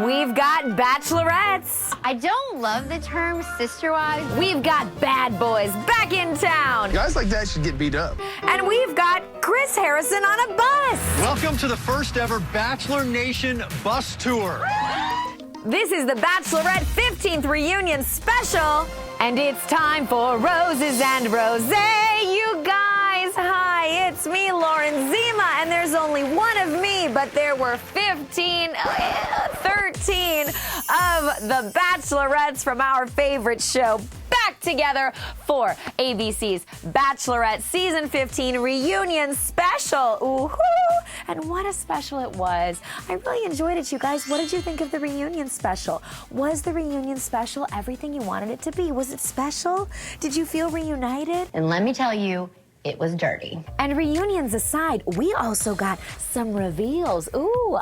We've got bachelorettes. I don't love the term sister wives. We've got bad boys back in town. Guys like that should get beat up. And we've got Chris Harrison on a bus. Welcome to the first ever Bachelor Nation bus tour. This is the Bachelorette 15th reunion special, and it's time for Roses and Rosé. You guys, hi, it's me, Lauren Zima, and there's only one of me, but there were 13 of the Bachelorettes from our favorite show back together for ABC's Bachelorette Season 15 reunion special. Ooh-hoo! And what a special it was. I really enjoyed it, you guys. What did you think of the reunion special? Was the reunion special everything you wanted it to be? Was it special? Did you feel reunited? And let me tell you, it was dirty. And reunions aside, we also got some reveals. Ooh,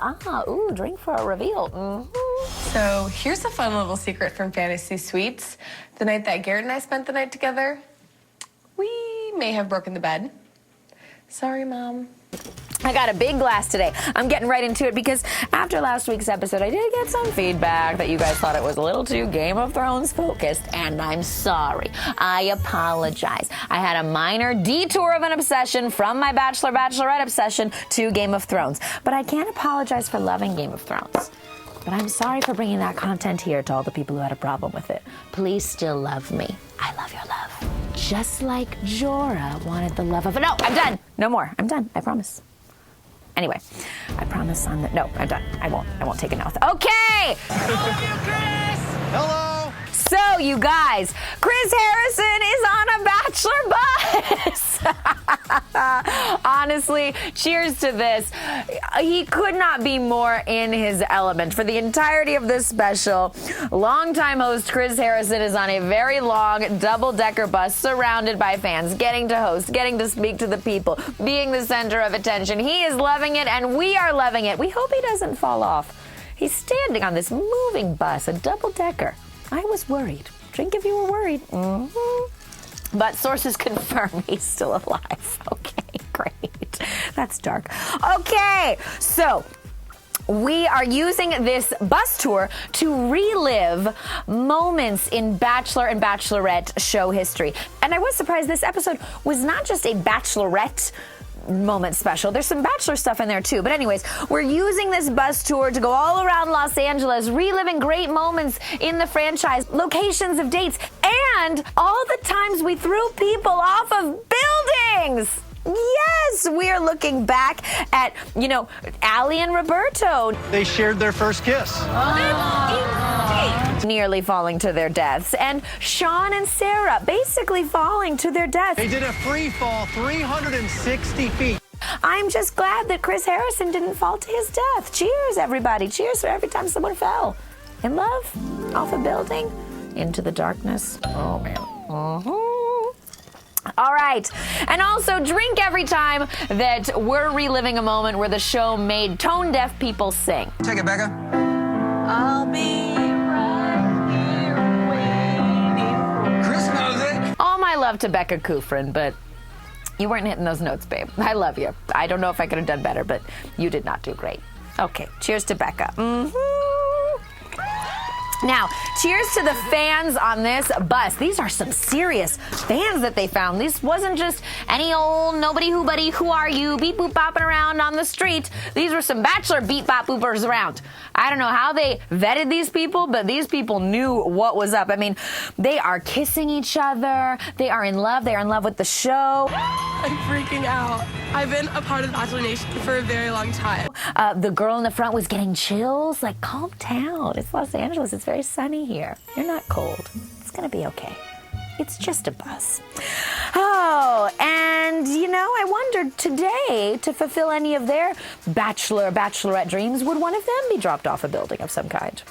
drink for a reveal. So here's a fun little secret from Fantasy Suites. The night that Garrett and I spent the night together, we may have broken the bed. Sorry, Mom. I got a big glass today. I'm getting right into it because after last week's episode, I did get some feedback that you guys thought it was a little too Game of Thrones focused, and I'm sorry. I apologize. I had a minor detour of an obsession from my Bachelorette obsession to Game of Thrones, but I can't apologize for loving Game of Thrones. But I'm sorry for bringing that content here to all the people who had a problem with it. Please still love me. I love your love. Just like Jorah wanted the love of... No, I'm done. No more. I'm done. I promise. Anyway, I promise on the... No, I'm done. I won't take an oath. Okay! Hello. So, you guys, Chris Harrison is on a Bachelor bus. Honestly, cheers to this. He could not be more in his element. For the entirety of this special, longtime host Chris Harrison is on a very long double-decker bus surrounded by fans, getting to host, getting to speak to the people, being the center of attention. He is loving it, and we are loving it. We hope he doesn't fall off. He's standing on this moving bus, a double-decker. I was worried. Drink if you were worried. But sources confirm he's still alive. Okay, great. That's dark. Okay, so we are using this bus tour to relive moments in Bachelor and Bachelorette show history. And I was surprised this episode was not just a Bachelorette moment special. There's some Bachelor stuff in there too. But anyways, we're using this bus tour to go all around Los Angeles, reliving great moments in the franchise, locations of dates, and all the times we threw people off of buildings. Yes, we are looking back at, Allie and Roberto. They shared their first kiss. Nearly falling to their deaths. And Sean and Sarah basically falling to their deaths. They did a free fall 360 feet. I'm just glad that Chris Harrison didn't fall to his death. Cheers, everybody. Cheers for every time someone fell. In love, off a building, into the darkness. Oh, man. All right. And also drink every time that we're reliving a moment where the show made tone-deaf people sing. Take it, Becca. I'll be right here waiting. Chris knows it. All my love to Becca Kufrin, but you weren't hitting those notes, babe. I love you. I don't know if I could have done better, but you did not do great. Okay, cheers to Becca. Now, cheers to the fans on this bus. These are some serious fans that they found. This wasn't just any old nobody who buddy, who are you, beep boop bopping around on the street. These were some Bachelor beep bop boopers around. I don't know how they vetted these people, but these people knew what was up. I mean, they are kissing each other. They are in love. They are in love with the show. I'm freaking out. I've been a part of Bachelor Nation for a very long time. The girl in the front was getting chills. Like, calm down. It's Los Angeles. It's very sunny here. You're not cold. It's going to be okay. It's just a bus. Oh, and, I wondered today, to fulfill any of their Bachelorette dreams, would one of them be dropped off a building of some kind?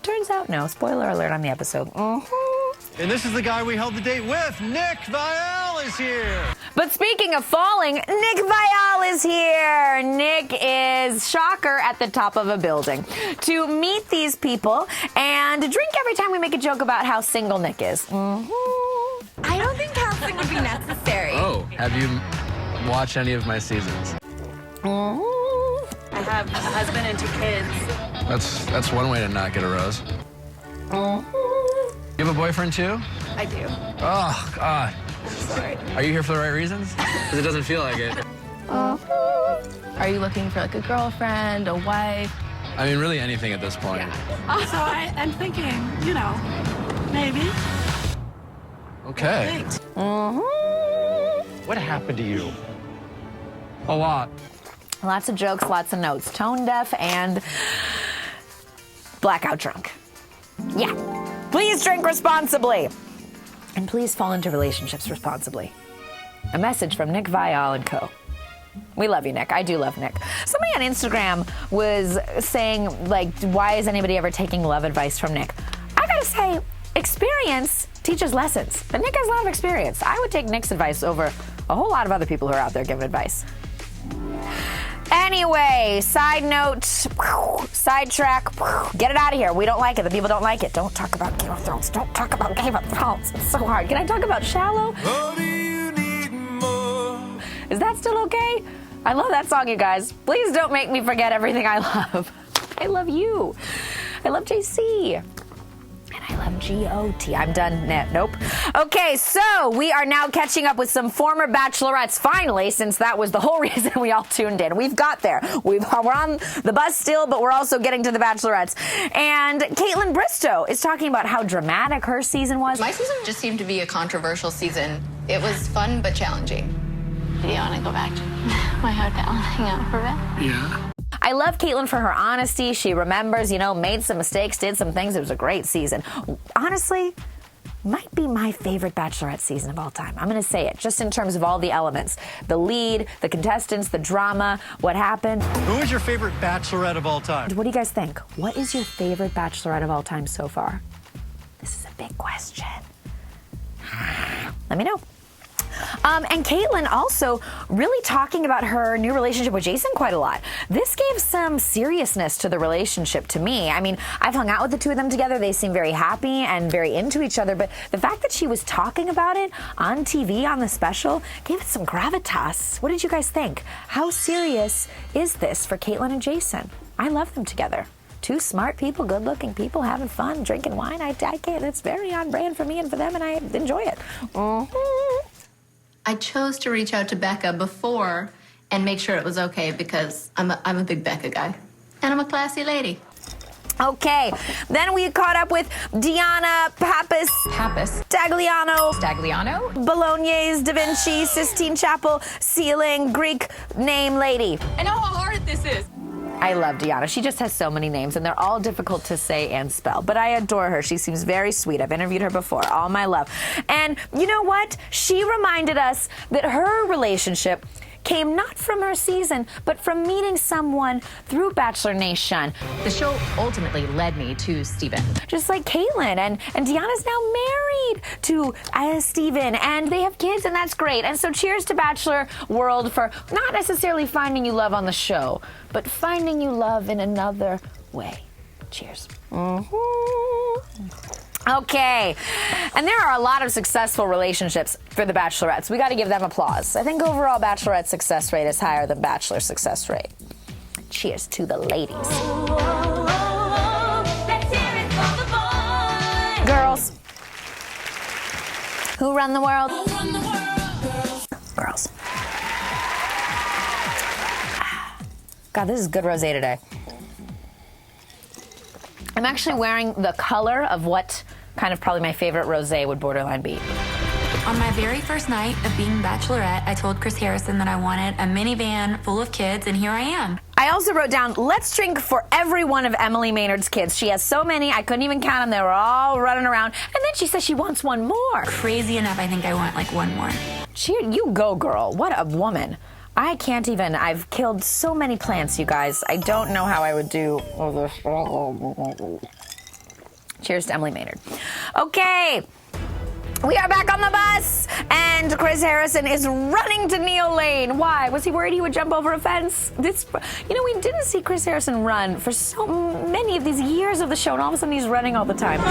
Turns out no. Spoiler alert on the episode. And this is the guy we held the date with. Nick Viall is here. But speaking of falling, Nick Viall is here. Nick is, shocker, at the top of a building to meet these people and drink every time we make a joke about how single Nick is. I don't think counseling would be necessary. Oh, have you watched any of my seasons? I have a husband and 2 kids. That's one way to not get a rose. You have a boyfriend too? I do. Oh, God. Sorry. Are you here for the right reasons? Because it doesn't feel like it. Are you looking for like a girlfriend, a wife? I mean, really anything at this point. So I'm thinking, you know, maybe. Okay. What happened to you? A lot. Lots of jokes, lots of notes. Tone deaf and blackout drunk. Yeah. Please drink responsibly. And please fall into relationships responsibly. A message from Nick Viall and co. We love you, Nick. I do love Nick. Somebody on Instagram was saying, like, why is anybody ever taking love advice from Nick? I gotta say, experience teaches lessons. And Nick has a lot of experience. I would take Nick's advice over a whole lot of other people who are out there giving advice. Anyway, side note, sidetrack, get it out of here. We don't like it. The people don't like it. Don't talk about Game of Thrones. Don't talk about Game of Thrones. It's so hard. Can I talk about Shallow? Is that still okay? I love that song, you guys. Please don't make me forget everything I love. I love you. I love JC. And I love GOT. I'm done. Nope. Okay, so we are now catching up with some former Bachelorettes, finally, since that was the whole reason we all tuned in. We've got there. We're on the bus still, but we're also getting to the Bachelorettes. And Caitlin Bristow is talking about how dramatic her season was. My season just seemed to be a controversial season. It was fun but challenging. Do you want to go back to my hotel and hang out for a bit? Yeah. I love Caitlin for her honesty. She remembers, made some mistakes, did some things. It was a great season. Honestly, might be my favorite Bachelorette season of all time. I'm going to say it, just in terms of all the elements. The lead, the contestants, the drama, what happened. Who is your favorite Bachelorette of all time? What do you guys think? What is your favorite Bachelorette of all time so far? This is a big question. Let me know. And Caitlin also really talking about her new relationship with Jason quite a lot. This gave some seriousness to the relationship to me. I mean, I've hung out with the two of them together. They seem very happy and very into each other. But the fact that she was talking about it on TV, on the special, gave it some gravitas. What did you guys think? How serious is this for Caitlin and Jason? I love them together. Two smart people, good-looking people, having fun, drinking wine. I can't. It's very on brand for me and for them, and I enjoy it. I chose to reach out to Becca before and make sure it was okay because I'm a big Becca guy. And I'm a classy lady. Okay, then we caught up with Diana Pappas, Stagliano, Bolognaise, Da Vinci, Sistine Chapel, Ceiling, Greek name lady. I know how hard this is. I love Diana. She just has so many names, and they're all difficult to say and spell. But I adore her. She seems very sweet. I've interviewed her before. All my love. And you know what? She reminded us that her relationship came not from her season, but from meeting someone through Bachelor Nation. The show ultimately led me to Steven. Just like Caitlin, and Deanna's now married to Steven, and they have kids, and that's great. And so cheers to Bachelor World for not necessarily finding you love on the show, but finding you love in another way. Cheers. Okay, and there are a lot of successful relationships for the Bachelorettes. We got to give them applause. I think overall Bachelorette success rate is higher than Bachelor success rate. Cheers to the ladies. Girls. Who run the world? Girls. God, this is good rosé today. I'm actually wearing the color of what kind of probably my favorite rosé would borderline be. On my very first night of being Bachelorette, I told Chris Harrison that I wanted a minivan full of kids, and here I am. I also wrote down, let's drink for every one of Emily Maynard's kids. She has so many, I couldn't even count them. They were all running around. And then she says she wants one more. Crazy enough, I think I want like one more. Cheer, you go, girl. What a woman. I can't even. I've killed so many plants, you guys. I don't know how I would do all this. Cheers to Emily Maynard. Okay. We are back on the bus, and Chris Harrison is running to Neil Lane. Why? Was he worried he would jump over a fence? We didn't see Chris Harrison run for so many of these years of the show, and all of a sudden he's running all the time.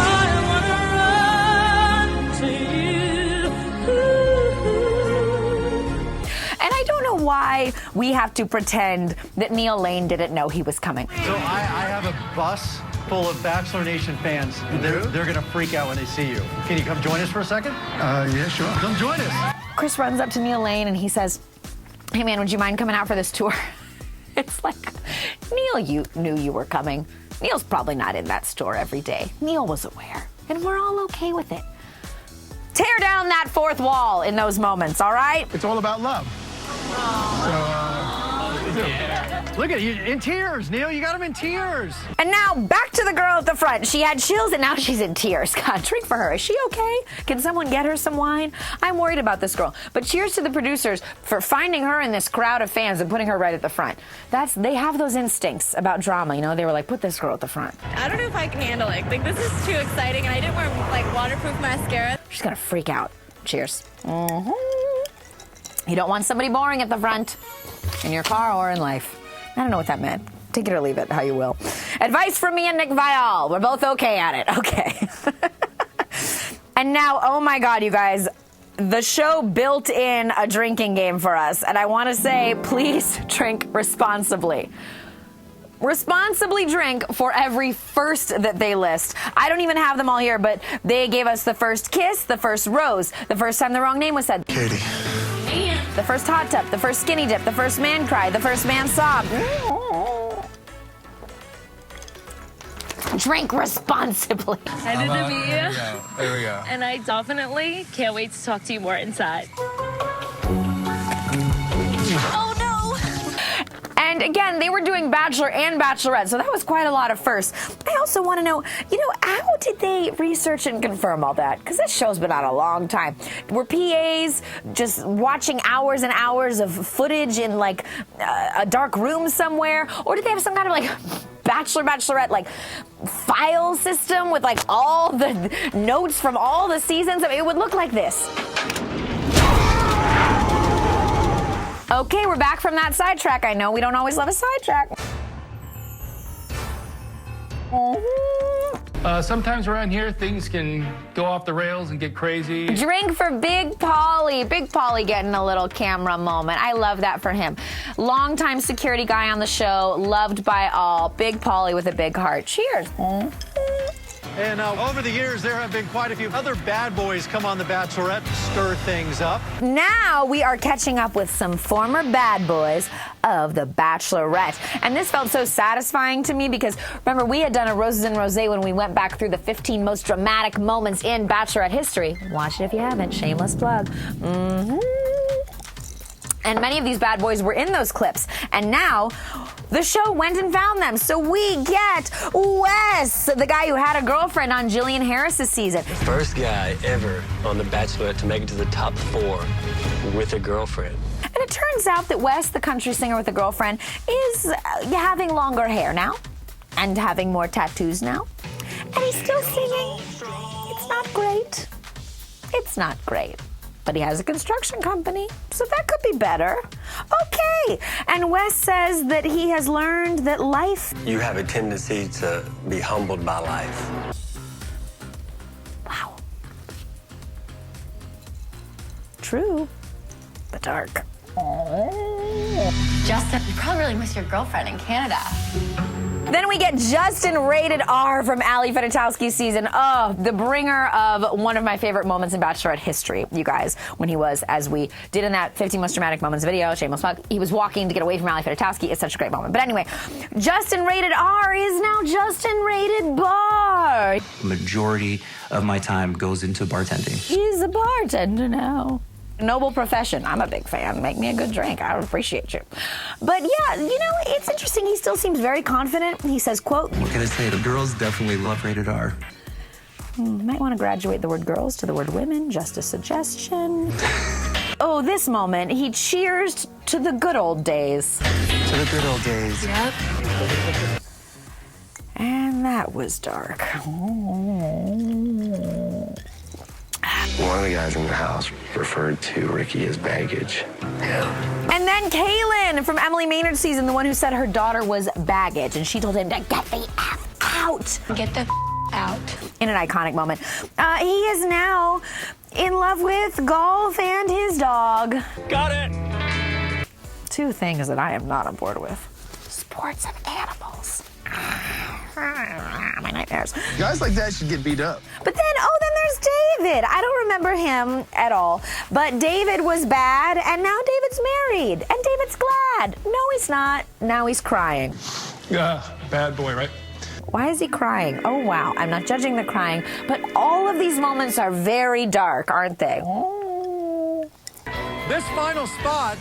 And I don't know why we have to pretend that Neil Lane didn't know he was coming. So I have have a bus full of Bachelor Nation fans. They're gonna freak out when they see you. Can you come join us for a second? Yeah, sure. Come join us. Chris runs up to Neil Lane and he says, "Hey man, would you mind coming out for this tour?" It's like, Neil, you knew you were coming. Neil's probably not in that store every day. Neil was aware, and we're all okay with it. Tear down that fourth wall in those moments, all right? It's all about love. Look at you in tears, Neil. You got him in tears. And now back to the girl at the front. She had chills and now she's in tears. God, drink for her. Is she okay? Can someone get her some wine? I'm worried about this girl. But cheers to the producers for finding her in this crowd of fans and putting her right at the front. They have those instincts about drama, you know? They were like, put this girl at the front. I don't know if I can handle it. Like, this is too exciting, and I didn't wear, like, waterproof mascara. She's gonna freak out. Cheers. Mm-hmm. You don't want somebody boring at the front, in your car or in life. I don't know what that meant. Take it or leave it, how you will. Advice from me and Nick Viall. We're both okay at it. Okay. And now, oh my God, you guys, the show built in a drinking game for us. And I want to say, please drink responsibly. Responsibly drink for every first that they list. I don't even have them all here, but they gave us the first kiss, the first rose, the first time the wrong name was said. Katie. The first hot tub, the first skinny dip, the first man cry, the first man sob. Drink responsibly. Excited to meet you. There we go. And I definitely can't wait to talk to you more inside. Oh no! And again, they were doing Bachelor and Bachelorette, so that was quite a lot of firsts. I also want to know, how did they research and confirm all that? Because this show's been on a long time. Were PAs just watching hours and hours of footage in like a dark room somewhere? Or did they have some kind of like Bachelorette like file system with like all the notes from all the seasons? I mean, it would look like this. Okay, we're back from that sidetrack. I know we don't always love a sidetrack. Sometimes around here, things can go off the rails and get crazy. Drink for Big Pauly. Big Pauly getting a little camera moment. I love that for him. Longtime security guy on the show, loved by all. Big Pauly with a big heart. Cheers. And over the years, there have been quite a few other bad boys come on The Bachelorette to stir things up. Now we are catching up with some former bad boys of The Bachelorette. And this felt so satisfying to me because, remember, we had done a Roses and Rosé when we went back through the 15 most dramatic moments in Bachelorette history. Watch it if you haven't. Shameless plug. And many of these bad boys were in those clips. And now the show went and found them. So we get Wes, the guy who had a girlfriend on Jillian Harris's season. First guy ever on The Bachelorette to make it to the top 4 with a girlfriend. And it turns out that Wes, the country singer with a girlfriend, is having longer hair now and having more tattoos now. And he's still singing. It's not great. It's not great. But he has a construction company, so that could be better. Okay. And Wes says that he has learned that life... You have a tendency to be humbled by life. Wow. True, but dark. Justin, you probably really miss your girlfriend in Canada. Then we get Justin rated R from Ali Fedotowsky's season. Oh, the bringer of one of my favorite moments in Bachelorette history, you guys, when he was, as we did in that 15 most dramatic moments video, shameless plug, he was walking to get away from Ali Fedotowsky. It's such a great moment. But anyway, Justin rated R is now Justin rated Bar. Majority of my time goes into bartending. He's a bartender now. Noble profession. I'm a big fan. Make me a good drink. I would appreciate you. But yeah, it's interesting. He still seems very confident. He says, quote, What can I say? The girls definitely love rated R. Might want to graduate the word girls to the word women. Just a suggestion. Oh, this moment. He cheers to the good old days. To the good old days. Yep. And that was dark. One of the guys in the house referred to Ricky as baggage. And then Kaylin from Emily Maynard's season, the one who said her daughter was baggage, and she told him to get the F out. Get the out. In an iconic moment. He is now in love with golf and his dog. Got it. 2 things that I am not on board with. Sports and animals. My nightmares. Guys like that should get beat up. But then there's David. I don't remember him at all. But David was bad, and now David's married, and David's glad. No, he's not. Now he's crying. Yeah, bad boy, right? Why is he crying? Oh, wow. I'm not judging the crying, but all of these moments are very dark, aren't they? Oh. This final spot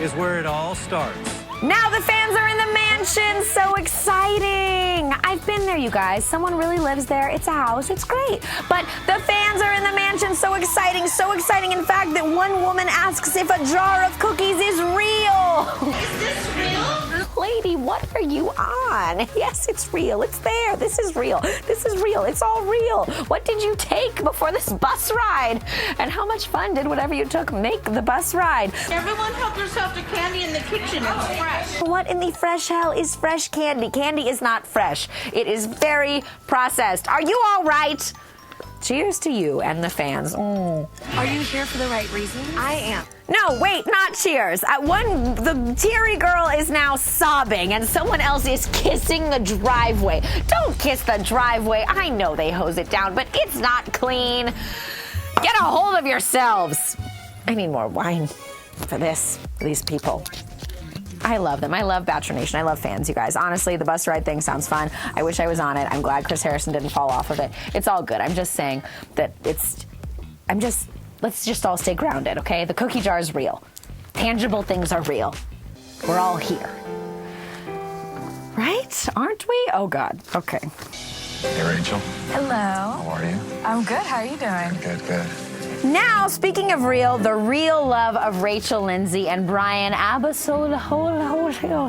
is where it all starts. Now the fans are in the mansion. So exciting. I've been there, you guys. Someone really lives there. It's a house. It's great. But the fans are in the mansion. So exciting. So exciting. In fact, that one woman asks if a jar of cookies is real. Is this real? Lady, what are you on? Yes, it's real. It's there. This is real. This is real. It's all real. What did you take before this bus ride? And how much fun did whatever you took make the bus ride? Everyone help yourself to candy in the kitchen. It's fresh. What in the fresh hell is fresh candy? Candy is not fresh. It is very processed. Are you all right? Cheers to you and the fans. Are you here for the right reason? I am. No, wait, not cheers. The teary girl is now sobbing and someone else is kissing the driveway. Don't kiss the driveway. I know they hose it down, but it's not clean. Get a hold of yourselves. I need more wine for these people. I love them. I love Bachelor Nation. I love fans, you guys. Honestly, the bus ride thing sounds fun. I wish I was on it. I'm glad Chris Harrison didn't fall off of it. It's all good. I'm just saying that let's just all stay grounded, okay? The cookie jar is real. Tangible things are real. We're all here. Right? Aren't we? Oh, God. Okay. Hey, Rachel. Hello. How are you? I'm good. How are you doing? Good. Now, speaking of real, the real love of Rachel Lindsay and Brian Abasolo.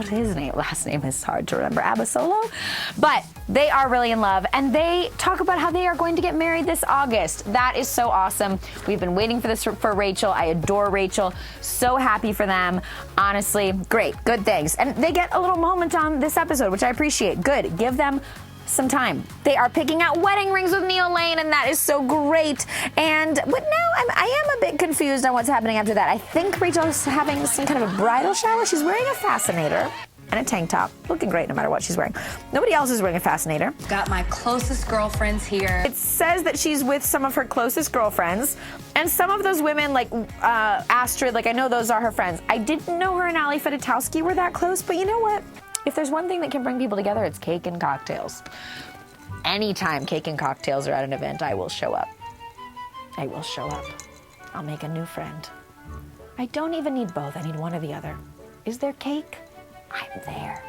His last name is hard to remember. Abasolo? But they are really in love, and they talk about how they are going to get married this August. That is so awesome. We've been waiting for this for Rachel. I adore Rachel. So happy for them. Honestly, great. Good things. And they get a little moment on this episode, which I appreciate. Good. Give them some time. They are picking out wedding rings with Neil Lane, and that is so great. But now I am a bit confused on what's happening after that. I think Rachel's having some kind of a bridal shower. She's wearing a fascinator and a tank top, looking great no matter what she's wearing. Nobody else is wearing a fascinator. Got my closest girlfriends here. It says that she's with some of her closest girlfriends, and some of those women, like Astrid, I know those are her friends. I didn't know her and Ali Fedotowsky were that close, but you know what? If there's one thing that can bring people together, it's cake and cocktails. Anytime cake and cocktails are at an event, I will show up. I will show up. I'll make a new friend. I don't even need both. I need one or the other. Is there cake? I'm there.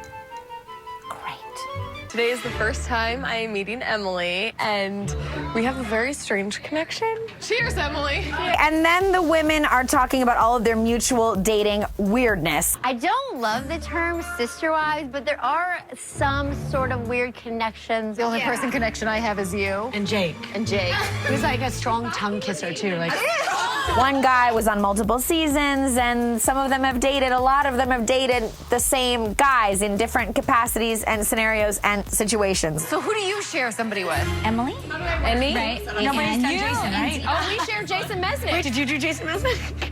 Great. Today is the first time I am meeting Emily, and we have a very strange connection. Cheers, Emily. And then the women are talking about all of their mutual dating weirdness. I don't love the term sister wives, but there are some sort of weird connections. The only person connection I have is you. And Jake. He's like a strong tongue kisser, too. One guy was on multiple seasons, and some of them have dated, a lot of them have dated the same guys in different capacities and scenarios and situations. So who do you share somebody with? Emily? Emmy? Right. Nobody's done You. Jason, right? Oh, we share Jason Mesnick. Wait, did you do Jason Mesnick?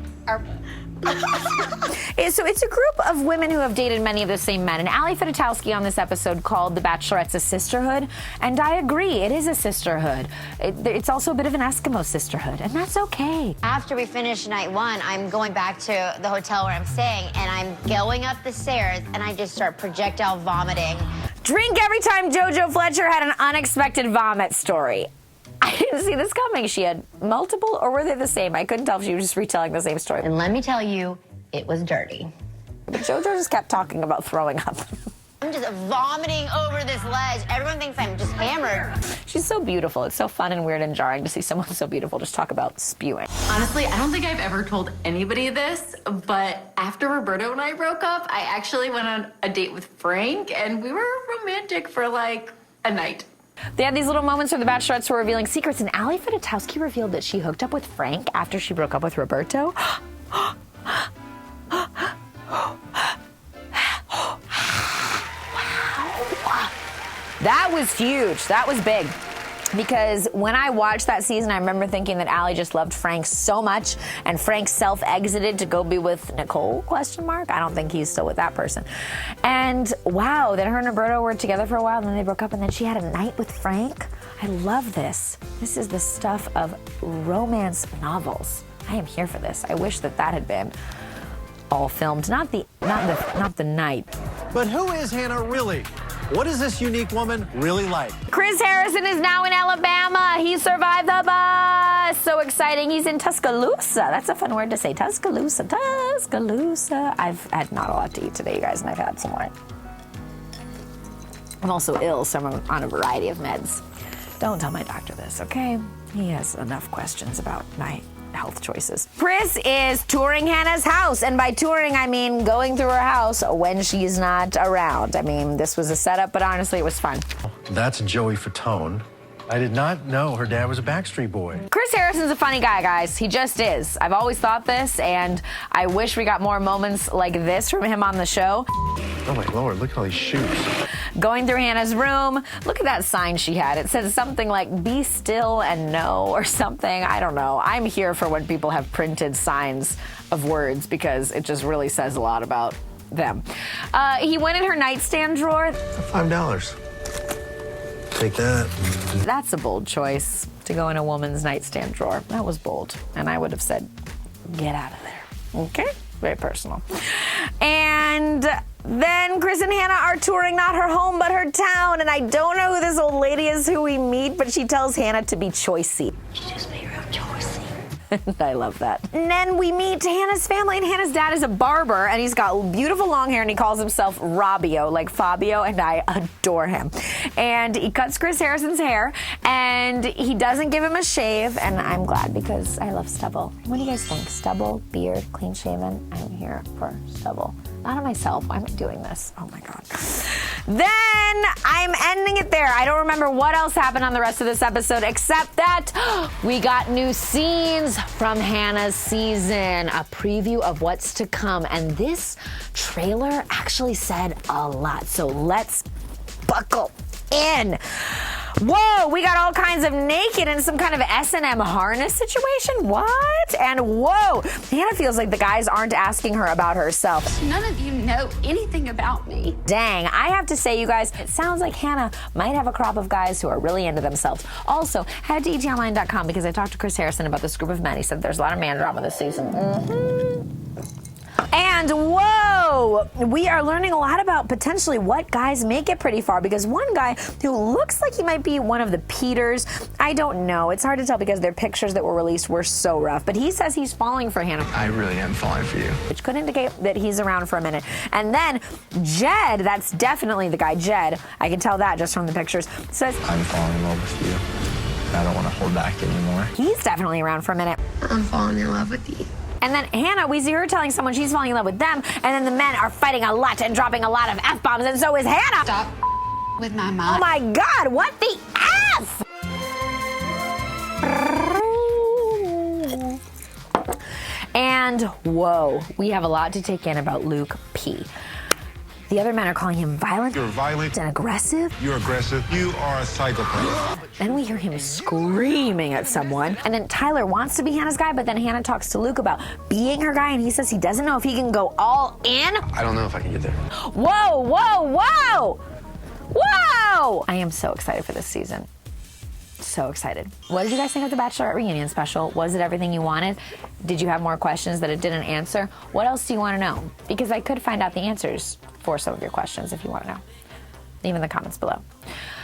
So it's a group of women who have dated many of the same men. And Ali Fedotowsky on this episode called the Bachelorettes a sisterhood. And I agree, it is a sisterhood. It's also a bit of an Eskimo sisterhood, and that's okay. After we finish night one, I'm going back to the hotel where I'm staying, and I'm going up the stairs, and I just start projectile vomiting. Drink every time JoJo Fletcher had an unexpected vomit story. I didn't see this coming. She had multiple, or were they the same? I couldn't tell if she was just retelling the same story. And let me tell you, it was dirty. But JoJo just kept talking about throwing up. I'm just vomiting over this ledge. Everyone thinks I'm just hammered. She's so beautiful. It's so fun and weird and jarring to see someone so beautiful just talk about spewing. Honestly, I don't think I've ever told anybody this, but after Roberto and I broke up, I actually went on a date with Frank, and we were romantic for a night. They had these little moments where the Bachelorettes were revealing secrets, and Ali Fedotowsky revealed that she hooked up with Frank after she broke up with Roberto. That was huge. That was big. Because when I watched that season, I remember thinking that Allie just loved Frank so much, and Frank self-exited to go be with Nicole, ? I don't think he's still with that person. And wow, then her and Roberto were together for a while, and then they broke up, and then she had a night with Frank. I love this. This is the stuff of romance novels. I am here for this. I wish that had been all filmed, not the night. But who is Hannah really? What is this unique woman really like? Chris Harrison is now in Alabama. He survived the bus. So exciting. He's in Tuscaloosa. That's a fun word to say. Tuscaloosa. Tuscaloosa. I've had not a lot to eat today, you guys, and I've had some more. I'm also ill, so I'm on a variety of meds. Don't tell my doctor this, okay? He has enough questions about my health choices. Chris is touring Hannah's house, and by touring I mean going through her house when she's not around. I mean, this was a setup, but honestly it was fun. That's Joey Fatone. I did not know her dad was a Backstreet Boy. Chris Harrison's a funny guy, guys. He just is. I've always thought this, and I wish we got more moments like this from him on the show. Oh my Lord, look at all these shoes. Going through Hannah's room, look at that sign she had. It says something like, be still and know, or something. I don't know. I'm here for when people have printed signs of words, because it just really says a lot about them. He went in her nightstand drawer. $5. Take that. That's a bold choice, to go in a woman's nightstand drawer. That was bold. And I would have said, get out of there. Okay? Very personal. And then Chris and Hannah are touring not her home, but her town. And I don't know who this old lady is who we meet, but she tells Hannah to be choicey. Just be real choicey. I love that. And then we meet Hannah's family, and Hannah's dad is a barber, and he's got beautiful long hair, and he calls himself Robbio, like Fabio, and I adore him. And he cuts Chris Harrison's hair, and he doesn't give him a shave, and I'm glad because I love stubble. What do you guys think? Stubble, beard, clean shaven? I'm here for stubble. Not on myself. I'm doing this. Oh my God. Then I'm ending it there. I don't remember what else happened on the rest of this episode, except that we got new scenes from Hannah's season, a preview of what's to come. And this trailer actually said a lot. So let's buckle in. Whoa, we got all kinds of naked and some kind of S&M harness situation. What? And whoa, Hannah feels like the guys aren't asking her about herself. None of you know anything about me. Dang, I have to say, you guys, it sounds like Hannah might have a crop of guys who are really into themselves. Also, head to ETonline.com because I talked to Chris Harrison about this group of men. He said there's a lot of man drama this season. And whoa, we are learning a lot about potentially what guys make it pretty far, because one guy who looks like he might be one of the Peters, I don't know. It's hard to tell because their pictures that were released were so rough, but he says he's falling for Hannah. I really am falling for you. Which could indicate that he's around for a minute. And then Jed, that's definitely the guy, Jed, I can tell that just from the pictures, says, I'm falling in love with you. I don't want to hold back anymore. He's definitely around for a minute. I'm falling in love with you. And then Hannah, we see her telling someone she's falling in love with them, and then the men are fighting a lot and dropping a lot of F-bombs, and so is Hannah. Stop with my mind. Oh my God, what the F? And whoa, we have a lot to take in about Luke P. The other men are calling him violent. You're violent. And aggressive. You're aggressive. You are a psychopath. Then we hear him screaming at someone. And then Tyler wants to be Hannah's guy, but then Hannah talks to Luke about being her guy, and he says he doesn't know if he can go all in. I don't know if I can get there. Whoa, whoa, whoa! Whoa! I am so excited for this season. So excited. What did you guys think of the Bachelorette reunion special? Was it everything you wanted? Did you have more questions that it didn't answer? What else do you want to know? Because I could find out the answers for some of your questions if you want to know. Leave in the comments below.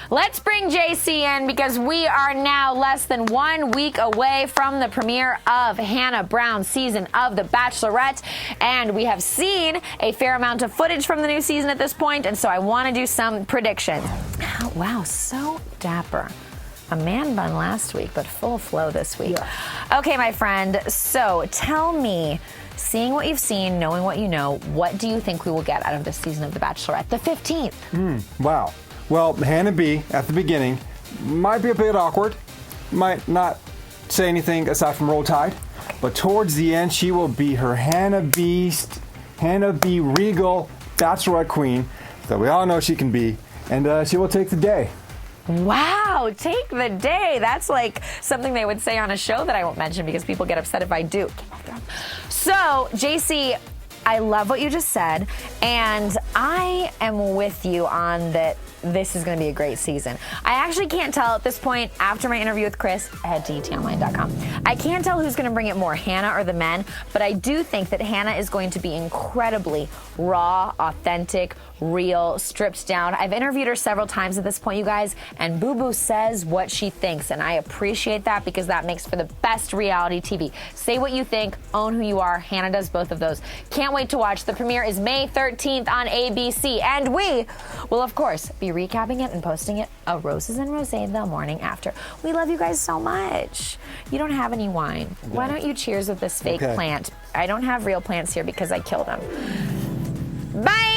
Let's bring JC in because we are now less than 1 week away from the premiere of Hannah Brown's season of The Bachelorette. And we have seen a fair amount of footage from the new season at this point, and so I want to do some predictions. Oh, wow, so dapper. A man bun last week, but full flow this week. Yeah. Okay, my friend, so tell me, seeing what you've seen, knowing what you know, what do you think we will get out of this season of The Bachelorette, the 15th? Wow. Well, Hannah B, at the beginning, might be a bit awkward, might not say anything aside from Roll Tide, but towards the end, she will be her Hannah B regal Bachelorette queen that we all know she can be, and she will take the day. Wow, take the day. That's like something they would say on a show that I won't mention because people get upset if I do. So, JC, I love what you just said, and I am with you on that. This is going to be a great season. I actually can't tell at this point, after my interview with Chris, head to ETonline.com. I can't tell who's going to bring it more, Hannah or the men, but I do think that Hannah is going to be incredibly raw, authentic, real, stripped down. I've interviewed her several times at this point, you guys, and Boo Boo says what she thinks, and I appreciate that because that makes for the best reality TV. Say what you think, own who you are. Hannah does both of those. Can't wait to watch. The premiere is May 13th on ABC, and we will, of course, be recapping it and posting it a Roses and Rosé the morning after. We love you guys so much. You don't have any wine. Okay. Why don't you cheers with this fake plant? I don't have real plants here because I killed them. Bye!